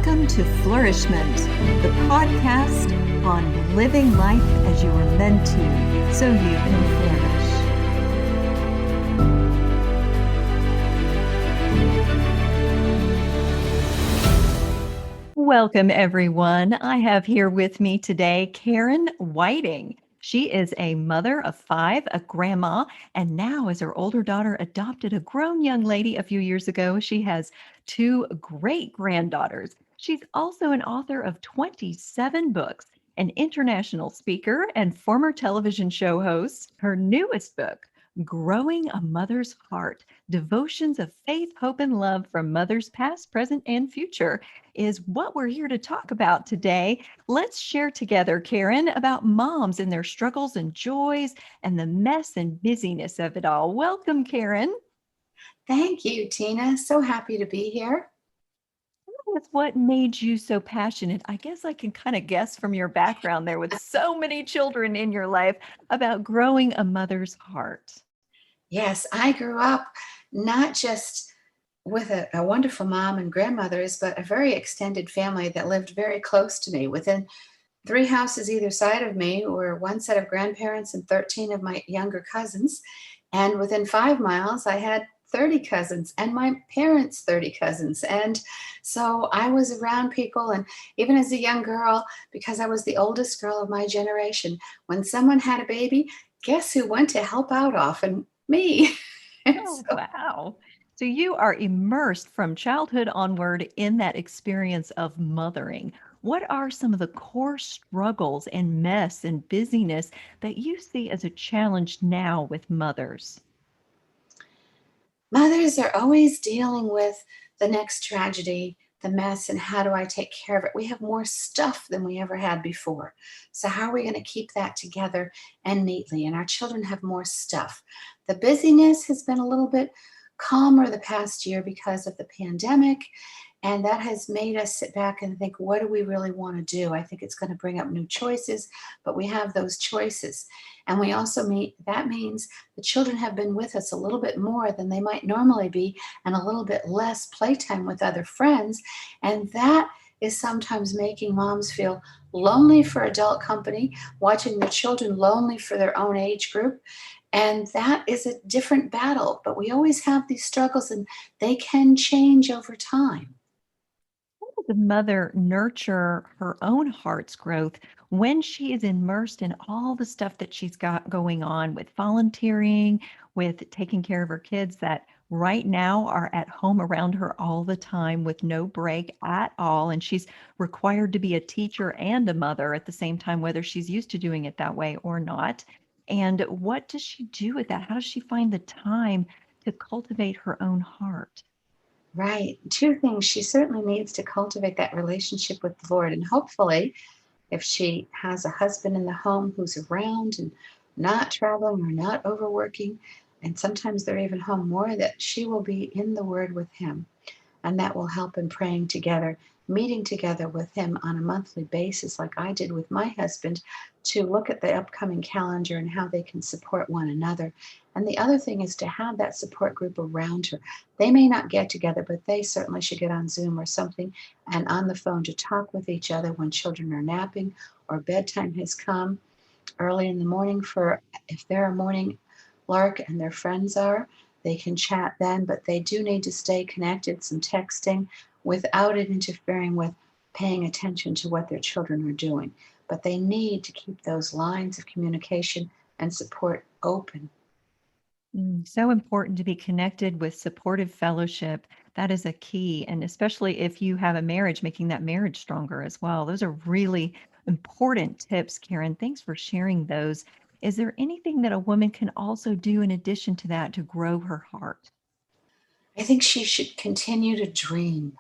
Welcome to Flourish-Meant, the podcast on living life as you are meant to, so you can flourish. Welcome, everyone. I have here with me today Karen Whiting. She is a mother of 5, a grandma, and now as her older daughter adopted a grown young lady a few years ago, she has 2 great granddaughters. She's also an author of 27 books, an international speaker, and former television show host. Her newest book, Growing a Mother's Heart, Devotions of Faith, Hope, and Love from Mothers Past, Present, and Future, is what we're here to talk about today. Let's share together, Karen, about moms and their struggles and joys and the mess and busyness of it all. Welcome, Karen. Thank you, Tina. So happy to be here. That's what made you so passionate. I guess I can kind of guess from your background there with so many children in your life about growing a mother's heart. Yes, I grew up not just with a wonderful mom and grandmothers, but a very extended family that lived very close to me. Within 3 houses either side of me were one set of grandparents and 13 of my younger cousins. And within 5 miles, I had 30 cousins and my parents' 30 cousins. And so I was around people. And even as a young girl, because I was the oldest girl of my generation, when someone had a baby, guess who went to help out often? Me. Oh, wow. So you are immersed from childhood onward in that experience of mothering. What are some of the core struggles and mess and busyness that you see as a challenge now with mothers? Mothers are always dealing with the next tragedy, the mess, and how do I take care of it? We have more stuff than we ever had before. So, how are we going to keep that together and neatly? And our children have more stuff. The busyness has been a little bit calmer the past year because of the pandemic. And that has made us sit back and think, what do we really want to do? I think it's going to bring up new choices, but we have those choices. And we also meet, that means the children have been with us a little bit more than they might normally be, and a little bit less playtime with other friends. And that is sometimes making moms feel lonely for adult company, watching their children lonely for their own age group. And that is a different battle, but we always have these struggles and they can change over time. The mother nurture her own heart's growth when she is immersed in all the stuff that she's got going on with volunteering, with taking care of her kids that right now are at home around her all the time with no break at all. And she's required to be a teacher and a mother at the same time, whether she's used to doing it that way or not. And what does she do with that? How does she find the time to cultivate her own heart? Right. 2 things. She certainly needs to cultivate that relationship with the Lord. And hopefully, if she has a husband in the home who's around and not traveling or not overworking, and sometimes they're even home more, that she will be in the Word with him. And that will help in praying together, meeting together with him on a monthly basis, like I did with my husband, to look at the upcoming calendar and how they can support one another. And the other thing is to have that support group around her. They may not get together, but they certainly should get on Zoom or something and on the phone to talk with each other when children are napping or bedtime has come early in the morning, for if they're a morning lark and their friends are, they can chat then, but they do need to stay connected, some texting, without it interfering with paying attention to what their children are doing. But they need to keep those lines of communication and support open. So important to be connected with supportive fellowship. That is a key. And especially if you have a marriage, making that marriage stronger as well. Those are really important tips, Karen. Thanks for sharing those. Is there anything that a woman can also do in addition to that to grow her heart? I think she should continue to dream.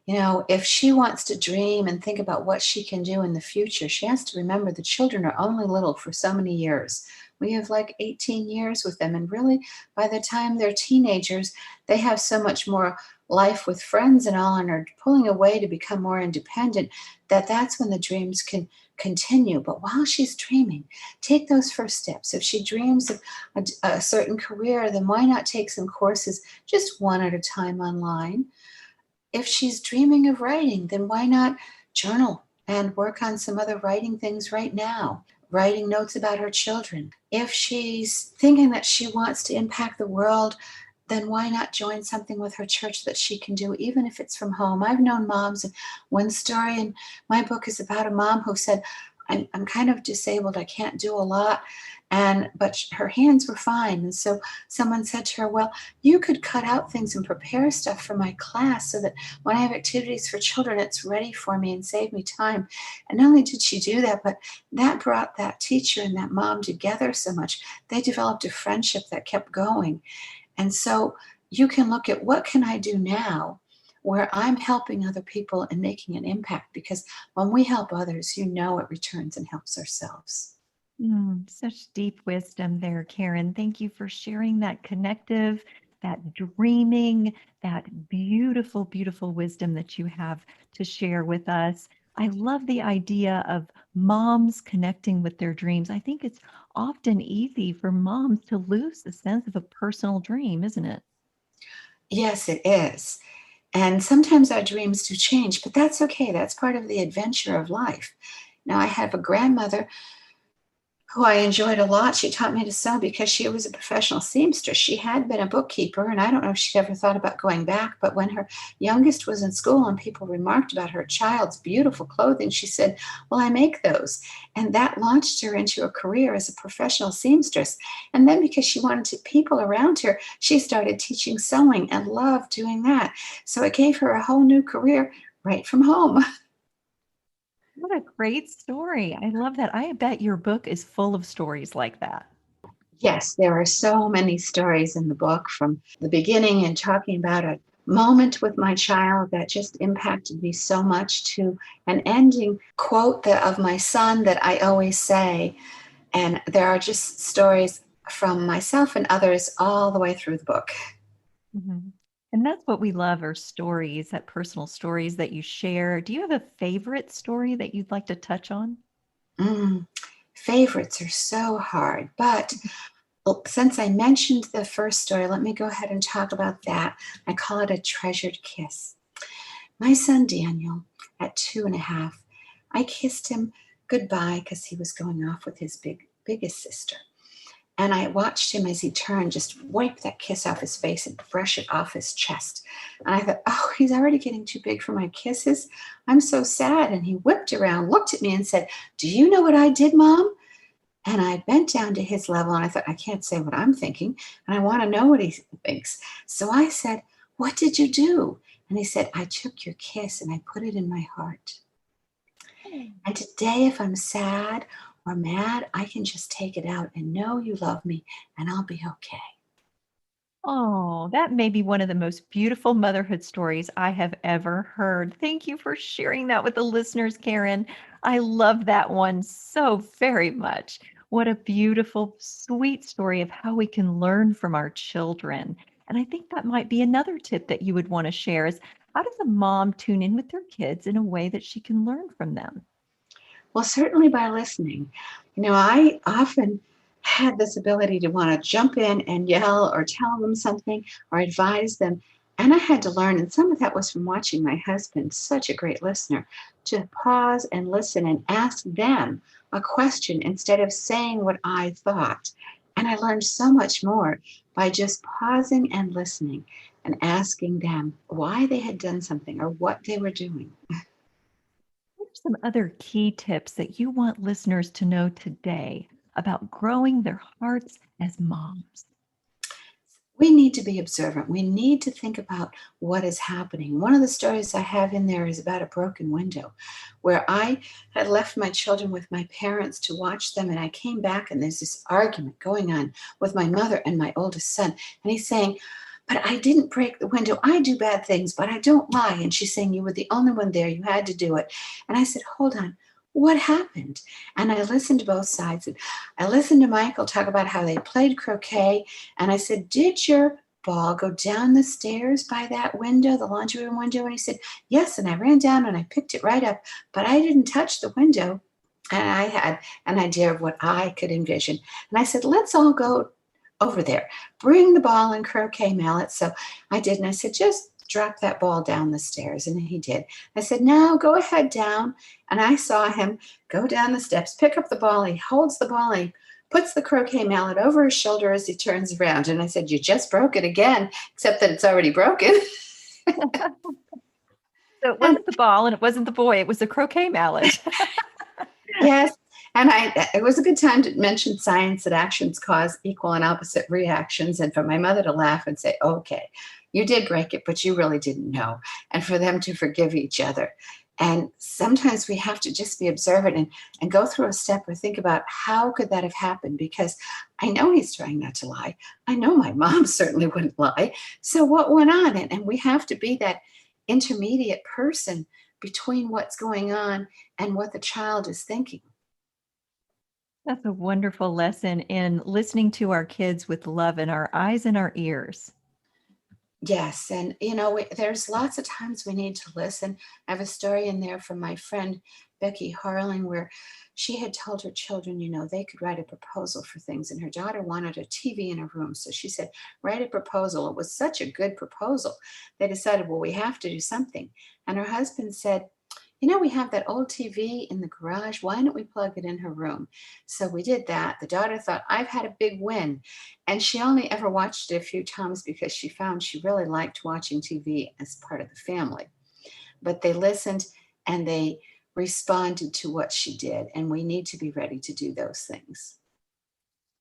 If she wants to dream and think about what she can do in the future, she has to remember the children are only little for so many years. We have like 18 years with them. And really, by the time they're teenagers, they have so much more life with friends and all, and are pulling away to become more independent, that's when the dreams can continue. But while she's dreaming, take those first steps. If she dreams of a certain career, then why not take some courses, just one at a time online? If she's dreaming of writing, then why not journal and work on some other writing things right now? Writing notes about her children. If she's thinking that she wants to impact the world, then why not join something with her church that she can do, even if it's from home? I've known moms, and one story in my book is about a mom who said, I'm kind of disabled. I can't do a lot. But her hands were fine. And so someone said to her, well, you could cut out things and prepare stuff for my class so that when I have activities for children, it's ready for me and save me time. And not only did she do that, but that brought that teacher and that mom together so much. They developed a friendship that kept going. And so you can look at, what can I do now where I'm helping other people and making an impact? Because when we help others, it returns and helps ourselves. Such deep wisdom there, Karen. Thank you for sharing that connective, that dreaming, that beautiful, beautiful wisdom that you have to share with us. I love the idea of moms connecting with their dreams. I think it's often easy for moms to lose the sense of a personal dream, isn't it? Yes, it is. And sometimes our dreams do change, but that's okay. That's part of the adventure of life. Now, I have a grandmother who I enjoyed a lot. She taught me to sew because she was a professional seamstress. She had been a bookkeeper, and I don't know if she'd ever thought about going back. But when her youngest was in school and people remarked about her child's beautiful clothing, she said, well, I make those. And that launched her into a career as a professional seamstress. And then because she wanted people around her, she started teaching sewing and loved doing that. So it gave her a whole new career right from home. What a great story. I love that. I bet your book is full of stories like that. Yes, there are so many stories in the book, from the beginning and talking about a moment with my child that just impacted me so much, to an ending quote of my son that I always say. And there are just stories from myself and others all the way through the book. Mhm. And that's what we love, are stories, that personal stories that you share. Do you have a favorite story that you'd like to touch on? Mm, Favorites are so hard, but since I mentioned the first story, let me go ahead and talk about that. I call it a treasured kiss. My son Daniel, at 2.5, I kissed him goodbye because he was going off with his biggest sister. And I watched him as he turned, just wipe that kiss off his face and brush it off his chest. And I thought, oh, he's already getting too big for my kisses. I'm so sad. And he whipped around, looked at me, and said, do you know what I did, Mom? And I bent down to his level, and I thought, I can't say what I'm thinking, and I want to know what he thinks. So I said, what did you do? And he said, I took your kiss and I put it in my heart. And today, if I'm sad or mad, I can just take it out and know you love me, and I'll be okay. Oh, that may be one of the most beautiful motherhood stories I have ever heard. Thank you for sharing that with the listeners, Karen. I love that one so very much. What a beautiful, sweet story of how we can learn from our children. And I think that might be another tip that you would want to share is, how does a mom tune in with their kids in a way that she can learn from them? Well, certainly by listening. I often had this ability to want to jump in and yell or tell them something or advise them. And I had to learn, and some of that was from watching my husband, such a great listener, to pause and listen and ask them a question instead of saying what I thought. And I learned so much more by just pausing and listening and asking them why they had done something or what they were doing. What are some other key tips that you want listeners to know today about growing their hearts as moms? We need to be observant. We need to think about what is happening. One of the stories I have in there is about a broken window where I had left my children with my parents to watch them. And I came back, and there's this argument going on with my mother and my oldest son. And he's saying, but I didn't break the window. I do bad things, but I don't lie. And she's saying, you were the only one there. You had to do it. And I said, hold on. What happened? And I listened to both sides. And I listened to Michael talk about how they played croquet. And I said, did your ball go down the stairs by that window, the laundry room window? And he said, yes. And I ran down and I picked it right up, but I didn't touch the window. And I had an idea of what I could envision. And I said, let's all go over there. Bring the ball and croquet mallet. So I did. And I said, just drop that ball down the stairs. And he did. I said, no, go ahead down. And I saw him go down the steps, pick up the ball. He holds the ball. He puts the croquet mallet over his shoulder as he turns around. And I said, you just broke it again, except that it's already broken. So it And wasn't the ball and it wasn't the boy, it was the croquet mallet. yes. And it was a good time to mention science that actions cause equal and opposite reactions. And for my mother to laugh and say, okay, you did break it, but you really didn't know. And for them to forgive each other. And sometimes we have to just be observant and go through a step or think about how could that have happened? Because I know he's trying not to lie. I know my mom certainly wouldn't lie. So what went on? And we have to be that intermediate person between what's going on and what the child is thinking. That's a wonderful lesson in listening to our kids with love in our eyes and our ears. Yes, and there's lots of times we need to listen. I have a story in there from my friend Becky Harling where she had told her children, they could write a proposal for things, and her daughter wanted a TV in her room. So she said, write a proposal. It was such a good proposal. They decided, well, we have to do something. And her husband said, we have that old TV in the garage. Why don't we plug it in her room? So we did that. The daughter thought, I've had a big win. And she only ever watched it a few times because she found she really liked watching TV as part of the family. But they listened and they responded to what she did. And we need to be ready to do those things.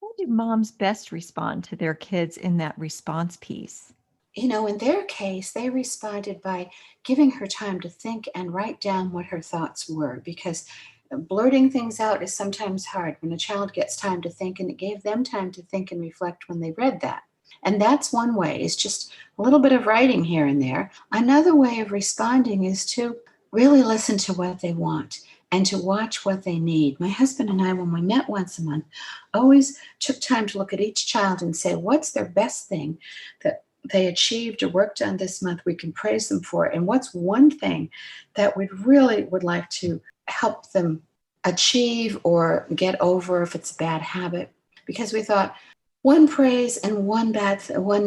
How do moms best respond to their kids in that response piece? In their case, they responded by giving her time to think and write down what her thoughts were, because blurting things out is sometimes hard when a child gets time to think, and it gave them time to think and reflect when they read that. And that's one way, is just a little bit of writing here and there. Another way of responding is to really listen to what they want and to watch what they need. My husband and I, when we met once a month, always took time to look at each child and say, what's their best thing that they achieved or worked on this month we can praise them for, and what's one thing that we really would like to help them achieve or get over if it's a bad habit. Because we thought one praise and one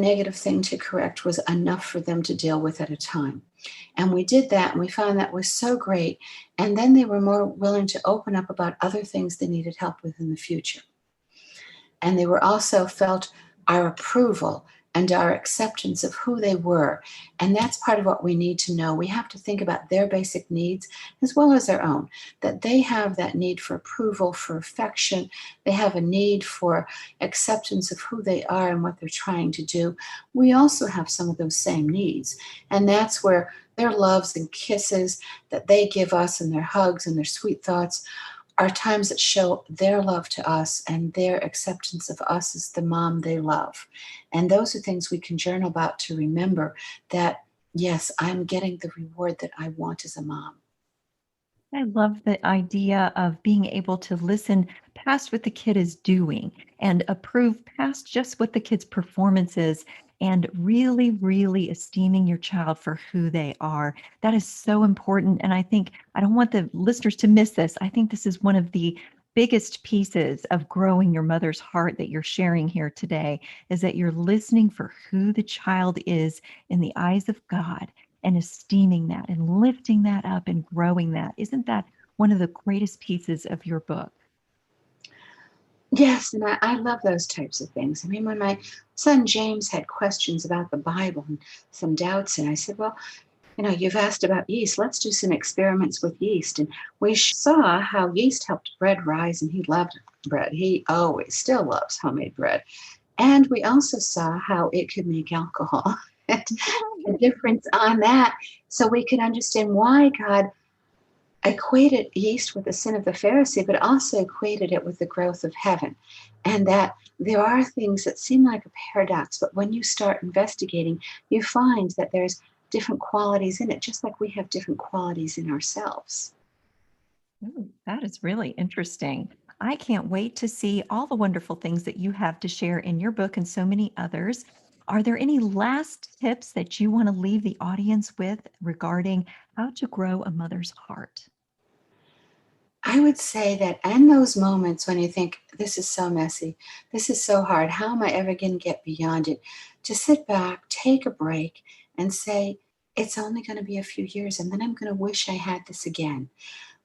negative thing to correct was enough for them to deal with at a time. And we did that, and we found that was so great. And then they were more willing to open up about other things they needed help with in the future. And they were also felt our approval and our acceptance of who they were. And that's part of what we need to know. We have to think about their basic needs as well as our own, that they have that need for approval, for affection. They have a need for acceptance of who they are and what they're trying to do. We also have some of those same needs. And that's where their loves and kisses that they give us, and their hugs and their sweet thoughts, are times that show their love to us and their acceptance of us as the mom they love. And those are things we can journal about to remember that, yes, I'm getting the reward that I want as a mom. I love the idea of being able to listen past what the kid is doing and approve past just what the kid's performance is, and really, really esteeming your child for who they are. That is so important. And I think I don't want the listeners to miss this. I think this is one of the biggest pieces of growing your mother's heart that you're sharing here today, is that you're listening for who the child is in the eyes of God, and esteeming that and lifting that up and growing that. Isn't that one of the greatest pieces of your book? Yes, and I love those types of things. I mean, when my son James had questions about the Bible and some doubts, and I said, well, you've asked about yeast. Let's do some experiments with yeast. And we saw how yeast helped bread rise, and he loved bread. He always still loves homemade bread. And we also saw how it could make alcohol and the difference on that. So we could understand why God equated yeast with the sin of the Pharisee, but also equated it with the growth of heaven. And that there are things that seem like a paradox, but when you start investigating, you find that there's different qualities in it, just like we have different qualities in ourselves. Ooh, that is really interesting. I can't wait to see all the wonderful things that you have to share in your book and so many others. Are there any last tips that you want to leave the audience with regarding how to grow a mother's heart? I would say that in those moments when you think, this is so messy, this is so hard, how am I ever going to get beyond it? To sit back, take a break, and say, it's only going to be a few years, and then I'm going to wish I had this again.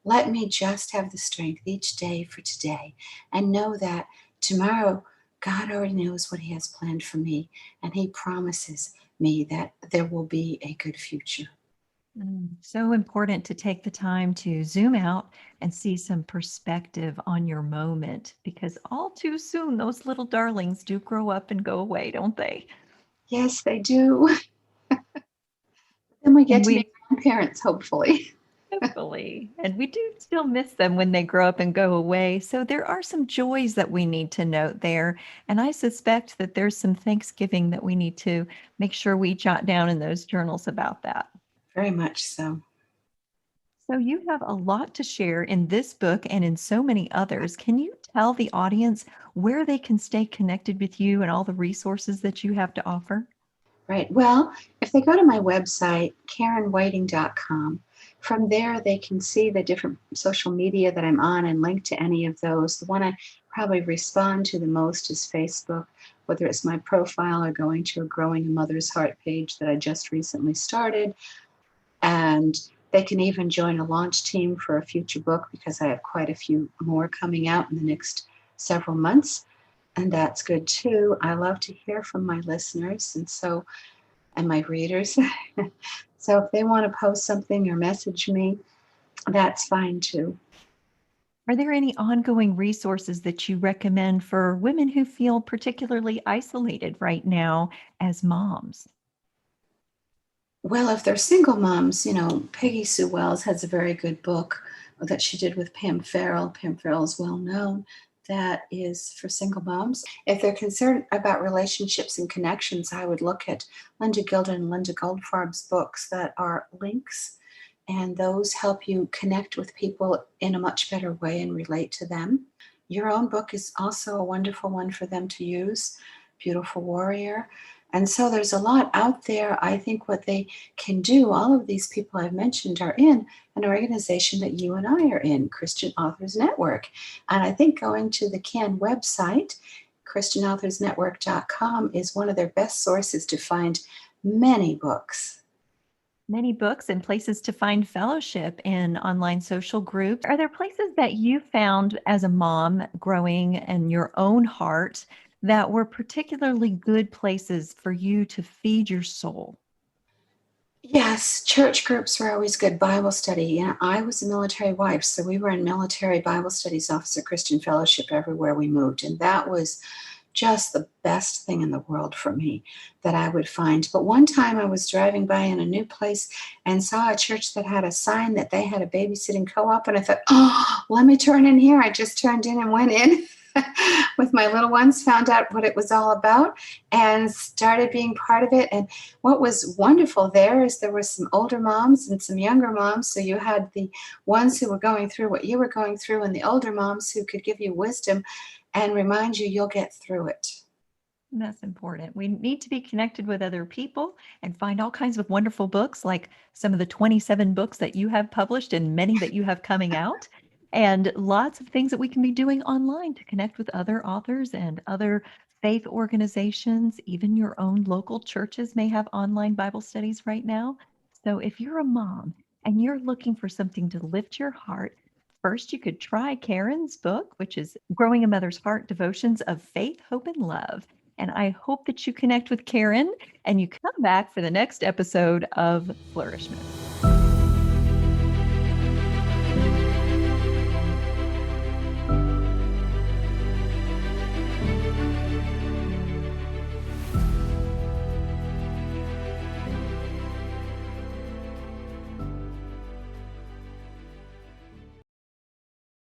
Let me just have the strength each day for today and know that tomorrow God already knows what He has planned for me, and He promises me that there will be a good future. So important to take the time to zoom out and see some perspective on your moment because all too soon those little darlings do grow up and go away, don't they? Yes, they do. Then we get And to be we grandparents, hopefully. hopefully, and we do still miss them when they grow up and go away. So there are some joys that we need to note there. And I suspect that there's some Thanksgiving that we need to make sure we jot down in those journals about that. Very much so. So you have a lot to share in this book and in so many others. Can you tell the audience where they can stay connected with you and all the resources that you have to offer? Right. Well, if they go to my website, karenwhiting.com, from there they can see the different social media that I'm on and link to any of those. The one I probably respond to the most is Facebook, whether it's my profile or going to a Growing a Mother's Heart page that I just recently started. And they can even join a launch team for a future book because I have quite a few more coming out in the next several months. And that's good too. I love to hear from my listeners and my readers. So if they want to post something or message me, that's fine too. Are there any ongoing resources that you recommend for women who feel particularly isolated right now as moms? Well, if they're single moms, Peggy Sue Wells has a very good book that she did with Pam Farrel. Pam Farrel is well known. That is for single moms. If they're concerned about relationships and connections, I would look at Linda Gilden and Linda Goldfarb's books that are links, and those help you connect with people in a much better way and relate to them. Your own book is also a wonderful one for them to use, Beautiful Warrior. And so there's a lot out there. I think what they can do, all of these people I've mentioned are in an organization that you and I are in, Christian Authors Network. And I think going to the CAN website, ChristianAuthorsNetwork.com, is one of their best sources to find many books. Many books and places to find fellowship in online social groups. Are there places that you found as a mom growing in your own heart that were particularly good places for you to feed your soul? Yes, church groups were always good. Bible study. Yeah, I was a military wife, so we were in military Bible studies, Officer Christian Fellowship everywhere we moved. And that was just the best thing in the world for me that I would find. But one time I was driving by in a new place and saw a church that had a sign that they had a babysitting co-op. And I thought, oh, let me turn in here. I just turned in and went in with my little ones, found out what it was all about and started being part of it. And what was wonderful there is there were some older moms and some younger moms. So you had the ones who were going through what you were going through and the older moms who could give you wisdom and remind you you'll get through it. And that's important. We need to be connected with other people and find all kinds of wonderful books, like some of the 27 books that you have published and many that you have coming out, and lots of things that we can be doing online to connect with other authors and other faith organizations. Even your own local churches may have online Bible studies right now. So if you're a mom and you're looking for something to lift your heart, first you could try Karen's book, which is Growing a Mother's Heart Devotions of Faith, Hope, and Love. And I hope that you connect with Karen and you come back for the next episode of Flourishment.